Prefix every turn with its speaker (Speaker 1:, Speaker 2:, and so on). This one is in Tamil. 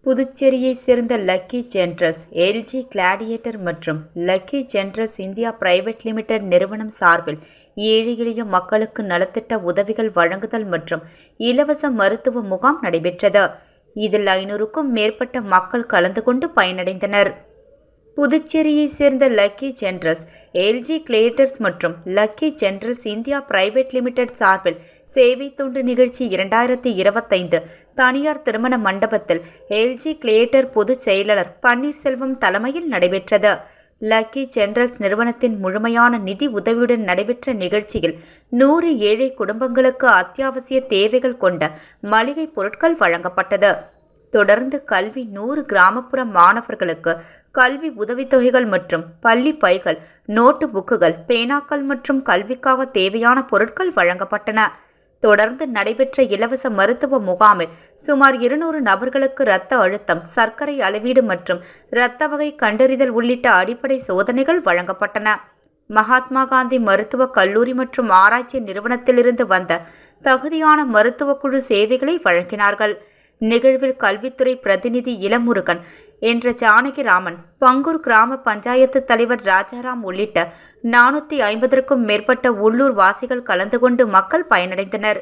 Speaker 1: புதுச்சேரியைச் சேர்ந்த லக்கி ஜெனரல்ஸ், எல்ஜி கிளாடியேட்டர் மற்றும் lucky generals India private limited நிறுவனம் சார்பில் ஏழை எளிய மக்களுக்கு நலத்திட்ட உதவிகள் வழங்குதல் மற்றும் இலவச மருத்துவ முகாம் நடைபெற்றது. இதில் 500க்கும் மேற்பட்ட மக்கள் கலந்து கொண்டு பயனடைந்தனர். புதுச்சேரியைச் சேர்ந்த லக்கி ஜெனரல்ஸ், எல்ஜி கிளேட்டர்ஸ் மற்றும் lucky generals India private limited சார்பில் சேவை தொண்டு நிகழ்ச்சி 2025 தனியார் திருமண மண்டபத்தில் எல்ஜி கிளேட்டர் பொதுச் செயலாளர் பன்னீர்செல்வம் தலைமையில் நடைபெற்றது. லக்கி ஜெனரல்ஸ் நிறுவனத்தின் முழுமையான நிதி உதவியுடன் நடைபெற்ற நிகழ்ச்சியில் 100 ஏழை குடும்பங்களுக்கு அத்தியாவசிய தேவைகள் கொண்ட மளிகை பொருட்கள் வழங்கப்பட்டது. தொடர்ந்து கல்வி 100 கிராமப்புற மாணவர்களுக்கு கல்வி உதவித்தொகைகள் மற்றும் பள்ளி பைகள், நோட்டு புக்குகள், பேனாக்கள் மற்றும் கல்விக்காக தேவையான பொருட்கள் வழங்கப்பட்டன. தொடர்ந்து நடைபெற்ற இலவச மருத்துவ முகாமில் சுமார் 200 நபர்களுக்கு இரத்த அழுத்தம், சர்க்கரை அளவீடு மற்றும் இரத்த வகை கண்டறிதல் உள்ளிட்ட அடிப்படை சோதனைகள் வழங்கப்பட்டன. மகாத்மா காந்தி மருத்துவக் கல்லூரி மற்றும் ஆராய்ச்சி நிறுவனத்திலிருந்து வந்த தகுதியான மருத்துவ குழு சேவைகளை வழங்கினார்கள். நிகழ்வில் கல்வித்துறை பிரதிநிதி இளமுருகன் என்ற ஜானகிராமன், பங்கூர் கிராம பஞ்சாயத்து தலைவர் ராஜாராம் உள்ளிட்ட 450க்கும் மேற்பட்ட உள்ளூர் வாசிகள் கலந்து கொண்டு மக்கள் பயனடைந்தனர்.